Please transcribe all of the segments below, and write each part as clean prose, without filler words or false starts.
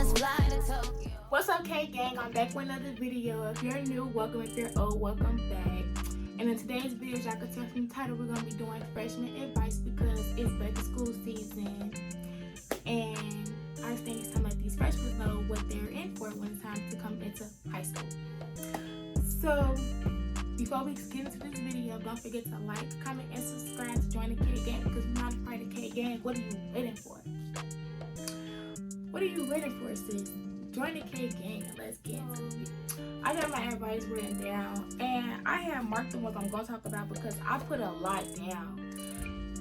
let's fly to Tokyo. What's up, K Gang? I'm back with another video. If you're new, welcome. If you're old, welcome back. And in today's video, as y'all can tell from the title, we're gonna be doing freshman advice because it's back to school season. And I think it's time to let these freshmen know what they're in for when it's time to come into high school. So before we get into this video, don't forget to like, comment, and subscribe to join the K Gang because we're not afraid of K Gang. What are you waiting for? What are you waiting for, sis? Join the K Gang and let's get into it. I got my advice written down and I have marked the ones I'm going to talk about because I put a lot down.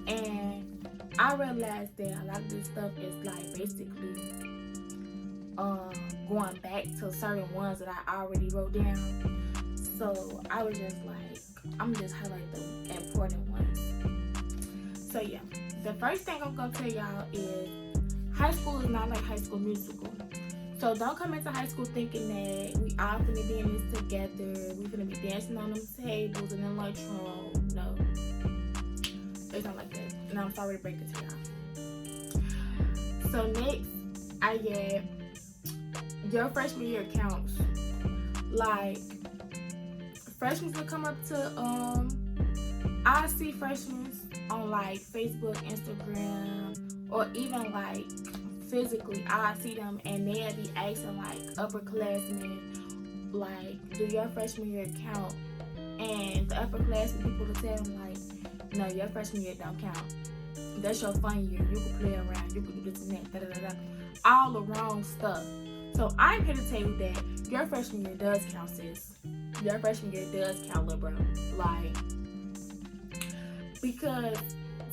And I realized that a lot of this stuff is like basically going back to certain ones that I already wrote down. So I was just like, I'm just highlight the important ones. So yeah, the first thing I'm going to tell y'all is high school is not like High School Musical. So don't come into high school thinking that we all finna be in this together. We finna be dancing on them tables and then lunchroom. No. It's not like that. And I'm sorry to break it to y'all. So next, I get your freshman year counts. Like, freshmen will come up to, I see freshmen on like Facebook, Instagram, or even like physically, I see them and they'll be asking like upperclassmen, like, do your freshman year count? And the upperclassmen people will tell them like, no, your freshman year don't count. That's your fun year. You can play around. You can do this and that. Da, da, da, da. All the wrong stuff. So I'm here to tell you that your freshman year does count, sis. Your freshman year does count, little bro. Like, because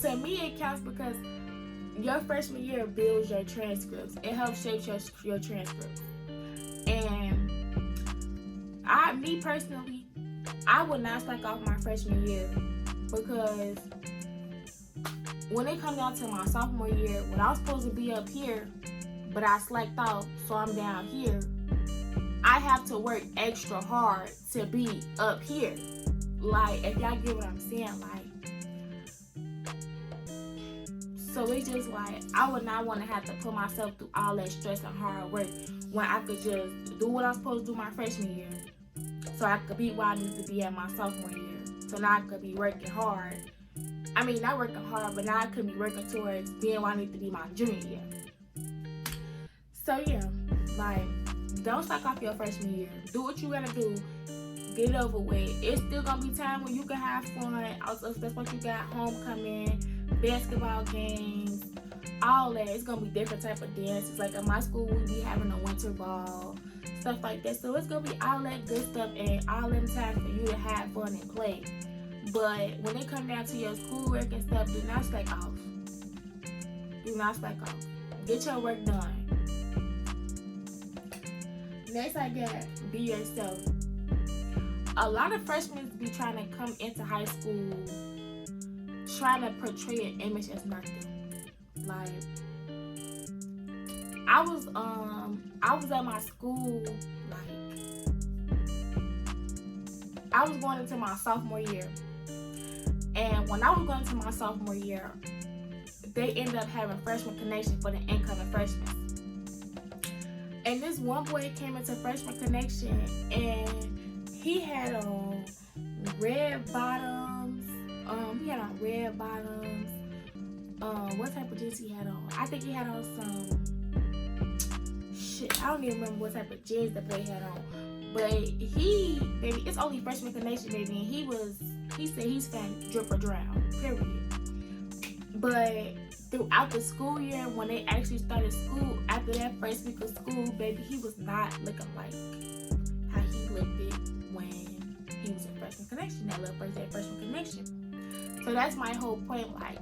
to me it counts because your freshman year builds your transcripts. It helps shape your transcripts. And me personally, I would not slack off my freshman year because when it comes down to my sophomore year, when I was supposed to be up here, but I slacked off, so I'm down here, I have to work extra hard to be up here. Like, if y'all get what I'm saying, like, so it's just like, I would not want to have to put myself through all that stress and hard work when I could just do what I'm supposed to do my freshman year. So I could be where I need to be at my sophomore year. So now I could be working hard. I mean, not working hard, but now I could be working towards being where I need to be my junior year. So yeah, like, don't slack off your freshman year. Do what you gotta do. Get it over with. It's still gonna be time when you can have fun. Also, that's what you got, homecoming, basketball games, all that. It's gonna be different type of dances. Like at my school, we be having a winter ball, stuff like that. So it's gonna be all that good stuff and all them time for you to have fun and play. But when it comes down to your schoolwork and stuff, do not slack off. Do not slack off. Get your work done. Next, I got be yourself. A lot of freshmen be trying to come into high school trying to portray an image as not them. Like, I was at my school, like, I was going into my sophomore year. And when I was going into my sophomore year, they ended up having freshman connection for the incoming freshmen. And this one boy came into freshman connection and he had on red bottoms. What type of jeans he had on? I think he had on some shit. I don't even remember what type of jeans the boy had on. But baby, it's only freshman connection, baby, and he said he's fan drip or drown, period. But throughout the school year, when they actually started school, after that first week of school, baby, he was not looking like how he looked it when he was in freshman connection, that little freshman connection. So that's my whole point. Like,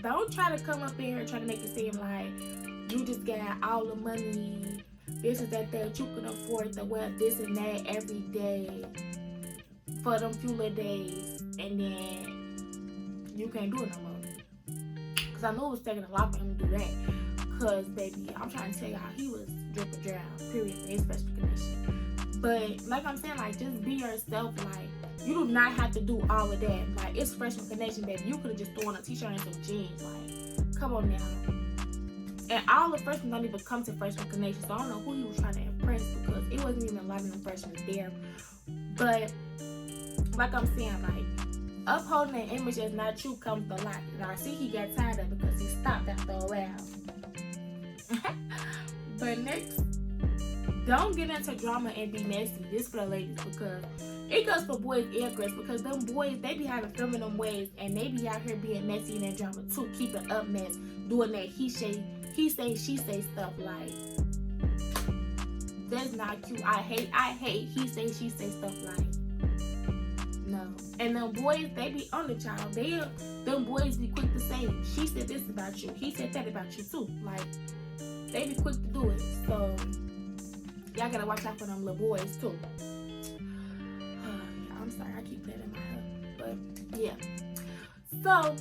don't try to come up in here trying to make it seem like you just got all the money, this and that you can afford to wear this and that every day for them few little days, and then you can't do it no more. Cause I know it was taking a lot for him to do that. Cause baby, I'm trying to tell y'all, he was drip or drown, period, for his freshman connection. But like I'm saying, like, just be yourself. Like, you do not have to do all of that. Like, it's freshman connection, baby. You could have just thrown a t-shirt and some jeans. Like, come on now. And all the freshmen don't even come to Freshman Connection, so I don't know who he was trying to impress because it wasn't even a lot of them freshmen there. But like I'm saying, like, upholding an image that's not true comes a lot. And I see he got tired of it because he stopped after a while. But next, don't get into drama and be messy. This for the ladies, because it goes for boys and girls, because them boys, they be having feminine ways and they be out here being messy in their drama too, keeping up mess, doing that he say, she say stuff. Like, that's not cute. I hate he say, she say stuff. Like, no. And them boys, they be on the child. Them boys be quick to say, she said this about you, he said that about you too. Like, they be quick to do it. So y'all gotta watch out for them little boys too. I'm sorry, I keep that in my head. But yeah. So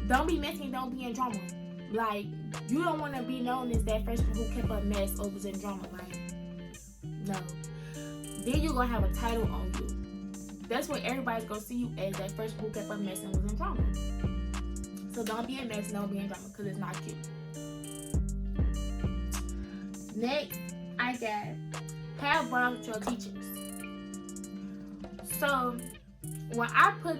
don't be messy and don't be in drama. Like, you don't want to be known as that freshman who kept a mess or was in drama. Like, no. Then you're gonna have a title on you. That's what everybody's gonna see you as, that freshman who kept a mess and was in drama. So don't be a mess, don't be in drama, because it's not cute. Next, I got have bonds with your teachers. So when I put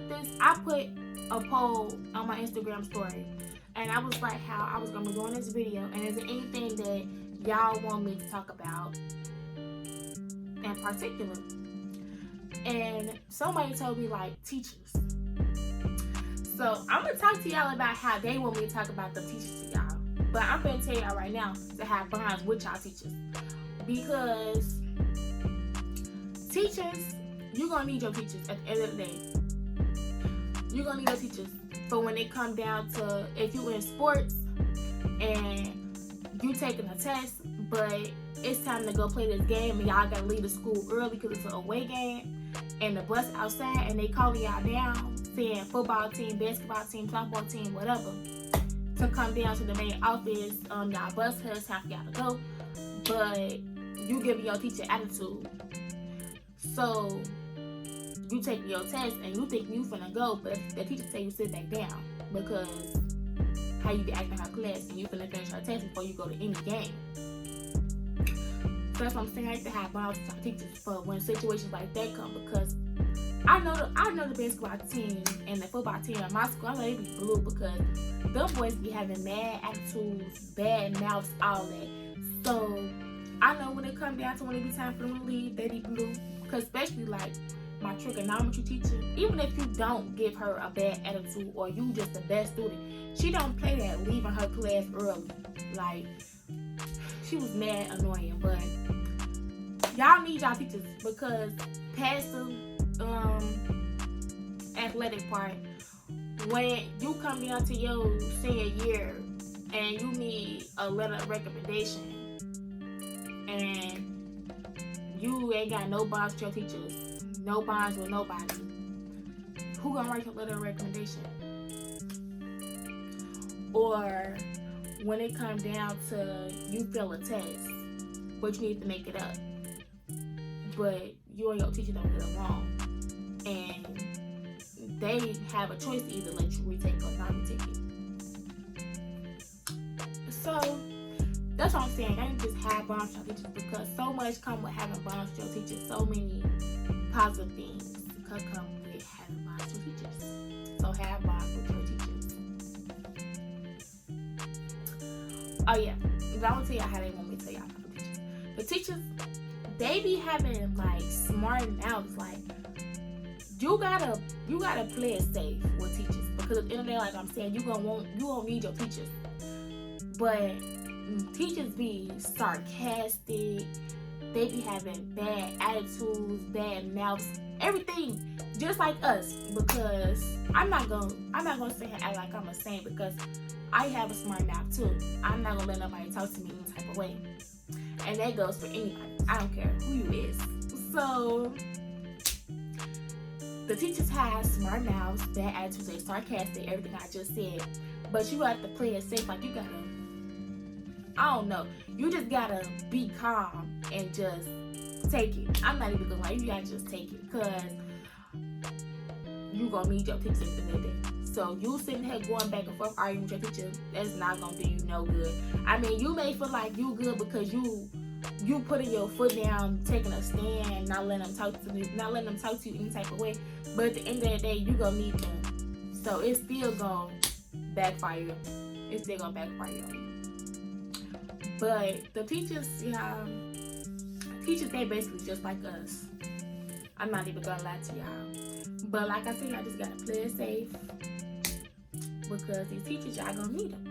a poll on my Instagram story, and I was like how I was gonna be doing this video, and is there anything that y'all want me to talk about in particular? And somebody told me, like, teachers. So I'm gonna talk to y'all about how they want me to talk about the teachers to y'all. But I'm gonna tell y'all right now to have bonds with y'all teachers, because teachers, you're gonna need your teachers at the end of the day. You're gonna need your teachers for when it come down to, if you in sports and you taking a test, but it's time to go play this game and y'all gotta leave the school early because it's an away game, and the bus outside and they calling y'all down saying football team, basketball team, softball team, whatever, to come down to the main office. Y'all bus has time for y'all to go, but you giving your teacher attitude. So you taking your test and you think you finna go, but the teacher say you sit back down because how you be acting in her class, and you finna finish her test before you go to any game. So that's what I'm saying. I have to have bonds with our teachers for when situations like that come, because I know the basketball team and the football team at my school, I know they be blue, because them boys be having mad attitudes, bad mouths, all that. So I know when it come down to when it be time for them to leave, they be blue. Because especially like my trigonometry teacher, even if you don't give her a bad attitude or you just the best student, she don't play that leaving her class early. Like, she was mad annoying. But y'all need y'all teachers, because past the athletic part, when you come down to your senior year and you need a letter of recommendation and you ain't got no bonds with your teachers, no bonds with nobody, who gonna write your letter of recommendation? Or when it comes down to you fail a test, but you need to make it up, but you and your teacher don't get along, and they have a choice to either let you retake or not retake it. So that's what I'm saying. I didn't just have bonds with your teachers, because so much come with having bonds with your teachers. So many positive things could come with having bonds with teachers. So have bonds with your teachers. Oh yeah, I'm gonna tell y'all how they want me to tell y'all about the teachers. The teachers, they be having like smart mouths. Like, you gotta play it safe with teachers, because at the end of the day, like I'm saying, you won't need your teachers. But teachers be sarcastic, they be having bad attitudes, bad mouths, everything, just like us. Because I'm not gonna sit here and act like I'm a saint, because I have a smart mouth too. I'm not gonna let nobody talk to me any type of way, and that goes for anybody. I don't care who you is. So the teachers have smart mouths, bad attitudes, they sarcastic, everything I just said. But you have to play it safe. Like, you gotta, I don't know, you just gotta be calm and just take it. I'm not even gonna lie, you gotta just take it, because you gonna need your teachers in the day. So you sitting here going back and forth arguing with your teacher, that's not gonna do you no good. I mean, you may feel like you good because you putting your foot down, taking a stand, not letting them talk to you any type of way. But at the end of the day, you gonna need them. So it's still gonna backfire you. It's still gonna backfire you. But the teachers, they basically just like us. I'm not even gonna lie to y'all. But like I said, y'all just gotta play it safe. Because these teachers, y'all gonna need them.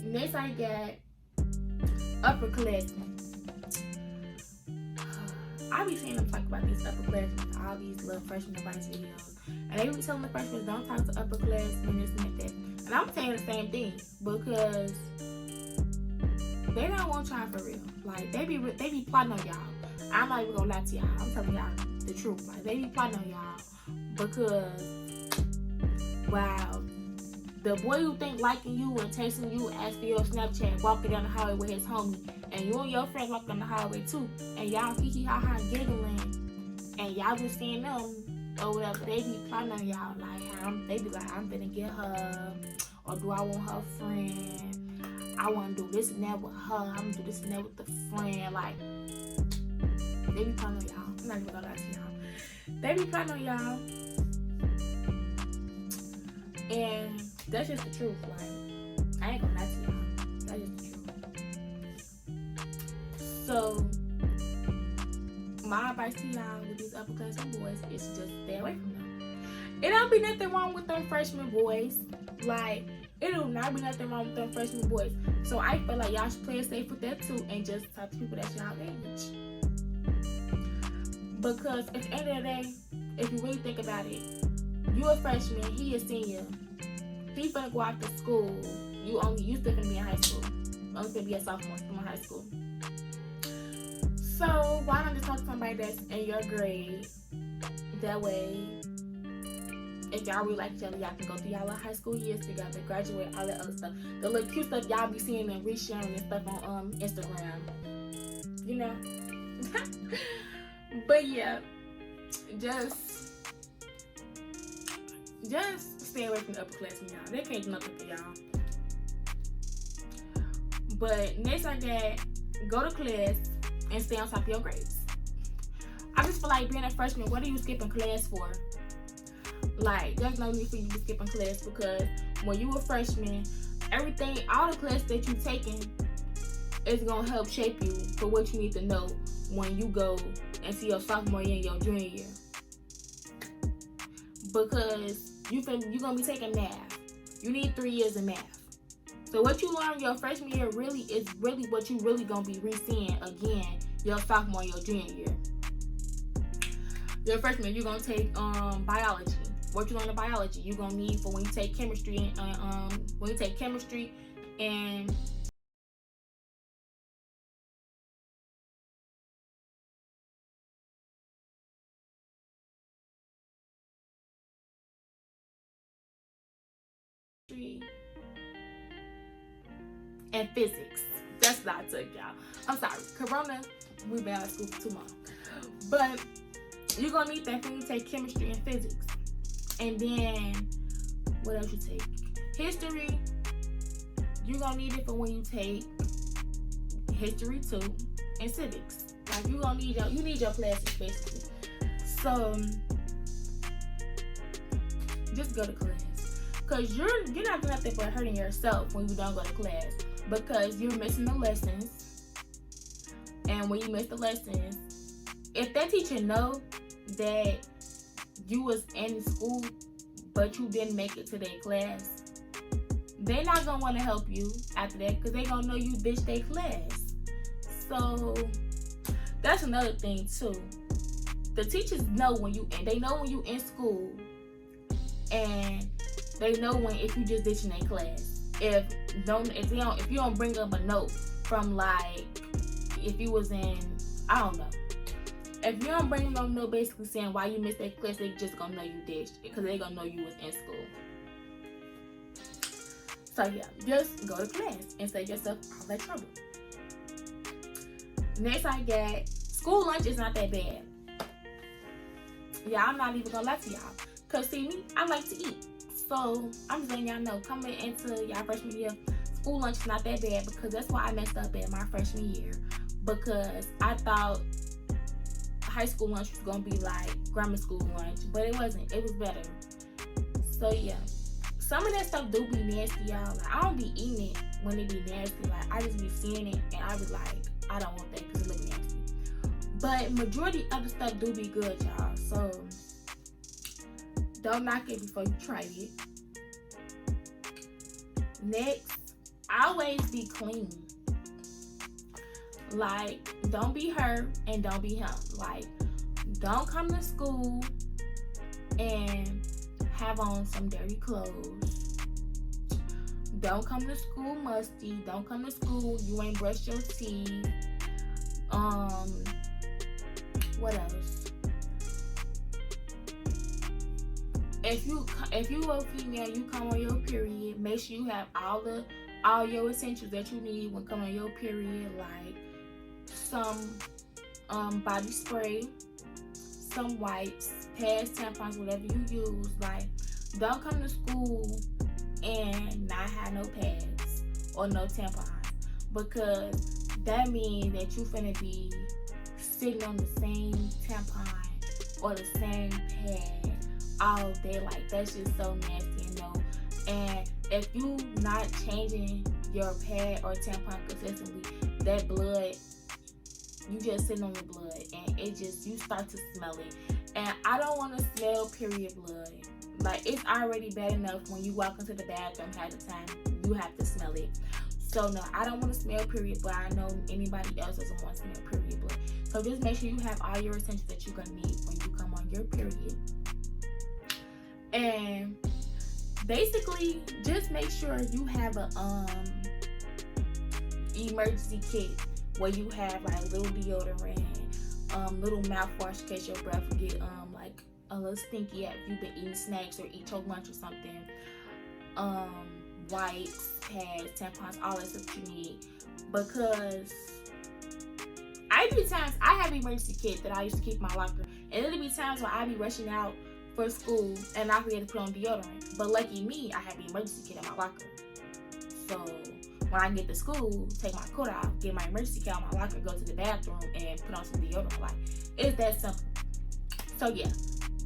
Next I got upperclassmen. I be seeing them talk about these upperclassmen, all these little freshman advice videos. And they be telling the freshmen, don't talk to upperclassmen, this and that. And I'm saying the same thing because they don't want y'all for real. Like, they be plotting on y'all. I'm not even gonna lie to y'all. I'm telling y'all the truth. Like, they be plotting on y'all because, wow, the boy who think liking you and texting you, asking your Snapchat, walking down the highway with his homie, and you and your friends walking down the highway too, and y'all hee ha ha giggling, and y'all just seeing them or whatever, they be plotting on y'all. Like, they be like, I'm finna get her, or do I want her friend? I want to do this and that with her. I'm gonna do this and that with the friend. Like, they be plotting on y'all. I'm not even gonna lie to y'all. They be plotting on y'all, and that's just the truth. Like, I ain't gonna lie to y'all. That's just the truth. So, my advice to y'all with these upperclassmen boys is just stay away from them. It don't be nothing wrong with them freshman boys. Like, it do not be nothing wrong with them freshman boys. So I feel like y'all should play it safe with that too and just talk to people that's y'all age. Because at the end of the day, if you really think about it, you a freshman, he a senior. He finna go out to school. You still finna be in high school. Only finna be a sophomore in high school. So why not just talk to somebody that's in your grade? That way, if y'all really like each other, y'all can go through y'all high school years together, graduate, all that other stuff. The little cute stuff y'all be seeing and resharing and stuff on Instagram. You know? But yeah, just stay away from the upperclassmen, y'all. They can't do nothing for y'all. But next I got, go to class and stay on top of your grades. I just feel like being a freshman, what are you skipping class for? Like, there's no need for you to be skipping class because when you a freshman, everything, all the classes that you taking is gonna help shape you for what you need to know when you go into your sophomore year and your junior year. Because you're gonna be taking math. You need 3 years of math. So what you learn your freshman year really is what you really gonna be re-seeing again your sophomore, your junior year. Your freshman, you're gonna take biology. What you learn in biology, you're gonna need for when you take chemistry and and physics. That's what I took, y'all. I'm sorry, Corona, we've been out of school for too long. But you're gonna need that when you take chemistry and physics. And then, what else you take? History, you're gonna need it for when you take history too, and civics. Like, you need your classes basically. So, just go to class. Because you're not doing nothing but hurting yourself when you don't go to class. Because you're missing the lessons. And when you miss the lessons, if that teacher know that you was in school but you didn't make it to their class, they're not going to want to help you after that because they're going to know you ditched their class. So, that's another thing too. The teachers know when you in school, and they know if you just ditching their class. If you don't bring up a note from, like, if you was in, I don't know. If you don't bring them no note basically saying why you missed that class, they just gonna know you ditched because they gonna know you was in school. So yeah, just go to class and save yourself all that trouble. Next I got, school lunch is not that bad. Yeah, I'm not even gonna lie to y'all. Cause see me, I like to eat. So I'm just letting y'all know, coming into y'all freshman year, school lunch is not that bad, because that's why I messed up in my freshman year. Because I thought high school lunch was gonna be like grammar school lunch, but it wasn't. It was better. So yeah, some of that stuff do be nasty, y'all. Like, I don't be eating it when it be nasty. Like, I just be seeing it and I be like, I don't want that because it look nasty. But majority of the stuff do be good, y'all. So don't knock it before you try it. Next, always be clean. Like, don't be her and don't be him. Like, don't come to school and have on some dirty clothes. Don't come to school musty. Don't come to school, you ain't brushed your teeth. What else? If you a female, you come on your period, make sure you have all your essentials that you need when coming on your period, like some body spray, some wipes, pads, tampons, whatever you use. Like, don't come to school and not have no pads or no tampons, because that means that you finna be sitting on the same tampon or the same pad all day. Like, that's just so nasty, you know. And if you not changing your pad or tampon consistently, that blood, you just sitting on the blood, and it just, you start to smell it. And I don't want to smell period blood. Like, it's already bad enough when you walk into the bathroom half the time, you have to smell it. So no, I don't want to smell period blood. I know anybody else doesn't want to smell period blood. So just make sure you have all your essentials that you're gonna need when you come on your period. And basically, just make sure you have a emergency kit where you have like little deodorant, little mouthwash in case your breath will get like a little stinky if you've been eating snacks or eat your lunch or something. Wipes, pads, tampons, all that stuff you need. Because I have an emergency kit that I used to keep in my locker, and it'll be times where I be rushing out for school and I forget to put on deodorant. But lucky me, I have an emergency kit in my locker. So when I get to school, take my coat off, get my emergency kit out of my locker, go to the bathroom, and put on some deodorant. Like, it's that simple. So yeah,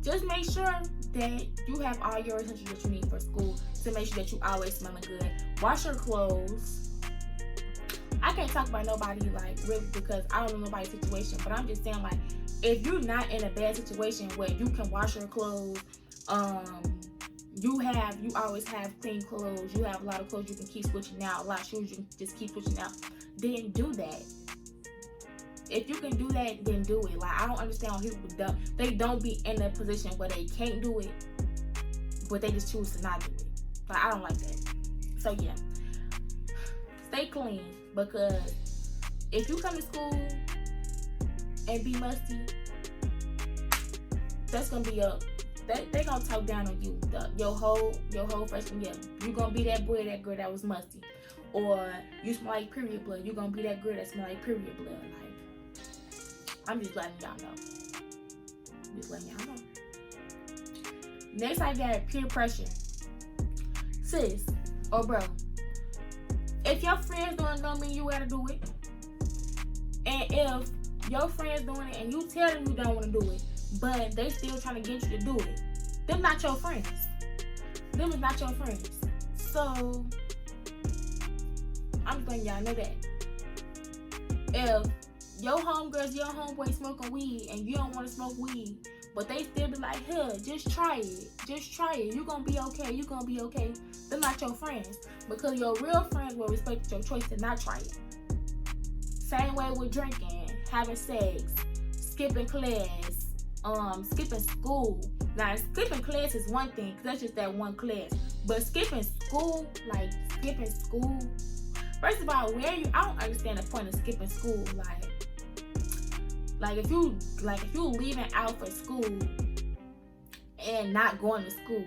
just make sure that you have all your essentials that you need for school, to make sure that you always smelling good. Wash your clothes. I can't talk about nobody, like, really, because I don't know nobody's situation, but I'm just saying, like, if you're not in a bad situation where you can wash your clothes, you always have clean clothes, you have a lot of clothes you can keep switching out, a lot of shoes you can just keep switching out, then do that. If you can do that, then do it. Like, I don't understand why people don't be in a position where they can't do it, but they just choose to not do it. Like, I don't like that. So yeah, stay clean, because if you come to school and be musty, that's gonna be they gonna talk down on you your whole freshman year. You gonna be that boy, that girl that was musty, or you smell like period blood. You gonna be that girl that smell like period blood. Like, I'm just letting y'all know. Next, I got peer pressure. Sis or bro, if your friends doing it, don't mean you gotta do it. And if your friends doing it and you tell them you don't want to do it, but they still trying to get you to do it, them not your friends. Them is not your friends. So I'm just letting y'all know that. If your homegirls, your homeboy smoking weed and you don't want to smoke weed, but they still be like, here, just try it. Just try it. You're going to be okay. You're going to be okay. They're not your friends. Because your real friends will respect your choice to not try it. Same way with drinking, having sex, skipping class, skipping school. Now, skipping class is one thing, because that's just that one class. But skipping school, first of all, I don't understand the point of skipping school. Like if you leaving out for school and not going to school,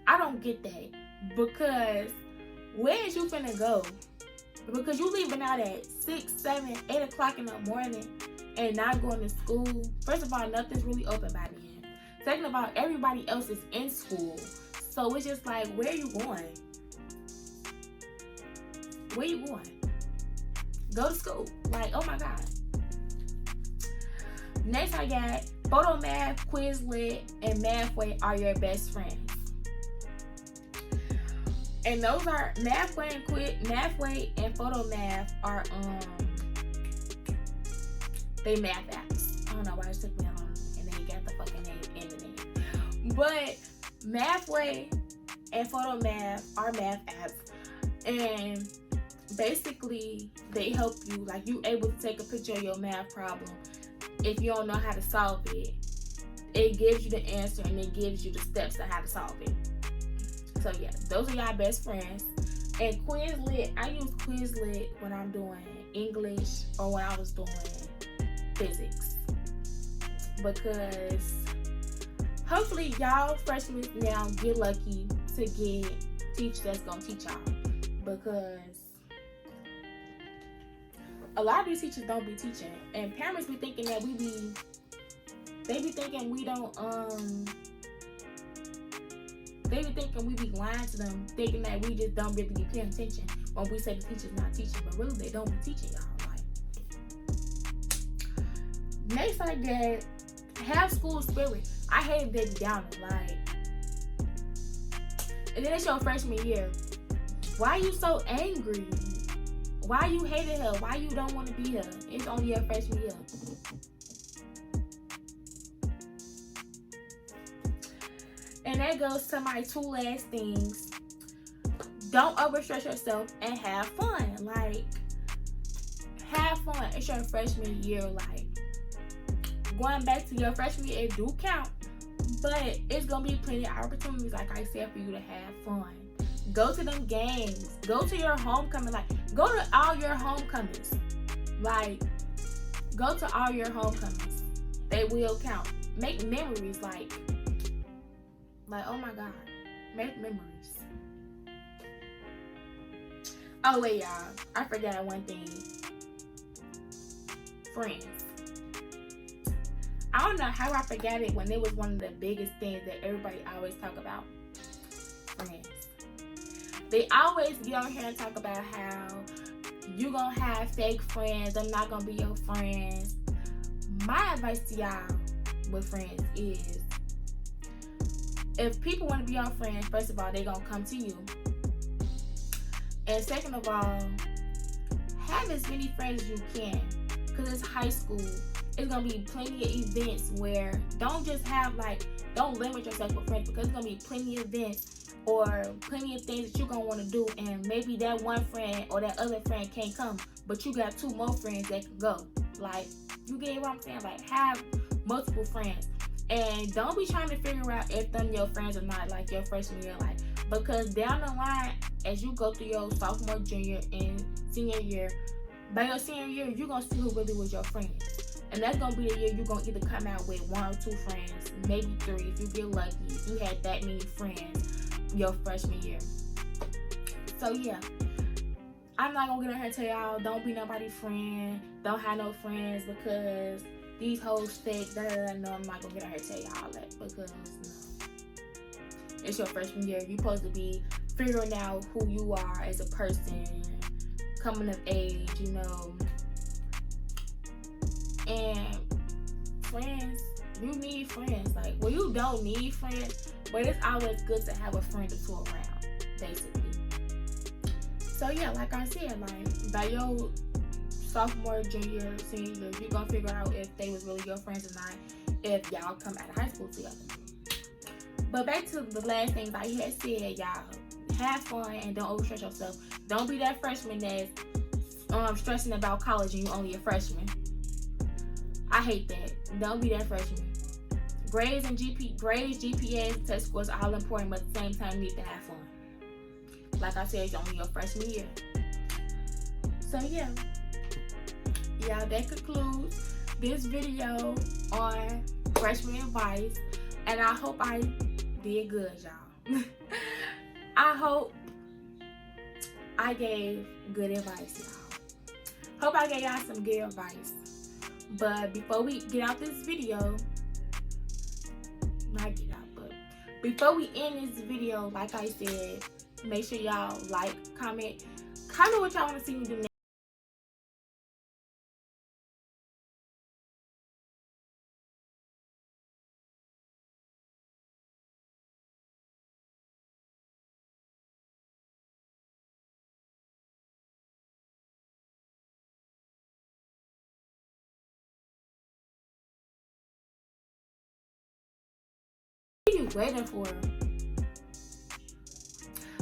I don't get that. Because where is you finna go? Because you leaving out at 6, 7, 8 o'clock in the morning and not going to school. First of all, nothing's really open by then. Second of all, everybody else is in school. So it's just like, where are you going? Where you going? Go to school. Like, oh my God. Next I got Photo Math, Quizlet, and Mathway are your best friends. And those are Mathway and Photo Math are they math apps. I don't know why it took me on and then you got the fucking name in the name. But Mathway and Photo Math are math apps, and basically they help you, like you able to take a picture of your math problem. If you don't know how to solve it, it gives you the answer and it gives you the steps on how to solve it. So yeah, those are y'all best friends. And Quizlet, I use Quizlet when I'm doing English or when I was doing physics, because hopefully y'all freshmen now get lucky to get teachers that's gonna teach y'all, because a lot of these teachers don't be teaching, and parents be thinking that they be thinking we don't they be thinking we be lying to them, thinking that we just don't really be paying attention when we say the teacher's not teaching, but really they don't be teaching y'all. Like, next I get have school spirit. I hated Debbie Downer, like, and then it's your freshman year. Why you so angry? Why you hated her? Why you don't want to be here? It's only your freshman year. And that goes to my two last things. Don't overstress yourself and have fun. Like, have fun. It's your freshman year. Like, going back to your freshman year, it do count. But it's going to be plenty of opportunities, like I said, for you to have fun. Go to them games. Go to your homecoming. Like, go to all your homecomings. Like, go to all your homecomings. They will count. Make memories. Like, oh my God. Make memories. Oh, wait, y'all. I forgot one thing. Friends. I don't know how I forgot it when it was one of the biggest things that everybody always talk about. Friends. They always get on here and talk about how you gonna have fake friends. I'm not gonna be your friends. My advice to y'all with friends is, if people want to be your friends, first of all, they gonna come to you. And second of all, have as many friends as you can. Because it's high school. It's gonna be plenty of events where don't limit yourself with friends, because it's gonna be plenty of events or plenty of things that you're gonna want to do, and maybe that one friend or that other friend can't come, but you got two more friends that can go. Like, you get what I'm saying? Like, have multiple friends. And don't be trying to figure out if them your friends or not, like your freshman year, like, because down the line, as you go through your sophomore, junior, and senior year, by your senior year, you're gonna see who really was your friends. And that's gonna be the year you're gonna either come out with one or two friends, maybe three if you get lucky, if you had that many friends your freshman year. So yeah, I'm not gonna get on here and tell y'all don't be nobody's friend, don't have no friends because these hoes fake, no, I'm not gonna get on here and tell y'all that, because no. It's your freshman year. You're supposed to be figuring out who you are as a person, coming of age, you know. And friends, you need friends. Like, well, you don't need friends, but it's always good to have a friend or two around, basically. So yeah, like I said, like, by your sophomore, junior, senior year, you're gonna figure out if they was really your friends or not, if y'all come out of high school together. But back to the last things I had said, y'all, have fun and don't overstress yourself. Don't be that freshman that's stressing about college and you only a freshman. I hate that. Don't be that freshman. Grades, GPAs, test scores are all important, but at the same time, you need to have fun. Like I said, it's only your freshman year. So yeah. Yeah, that concludes this video on Freshman Advice. And I hope I did good, y'all. I hope I gave good advice, y'all. Hope I gave y'all some good advice. But before we get out this video, when I get out. But before we end this video, like I said, make sure y'all like, comment what y'all want to see me do next. What are you waiting for?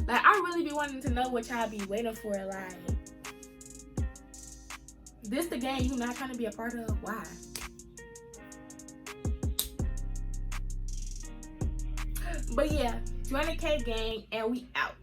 Like, I really be wanting to know what y'all be waiting for. Like, this the game you not trying to be a part of? Why? But yeah, join the K gang and we out.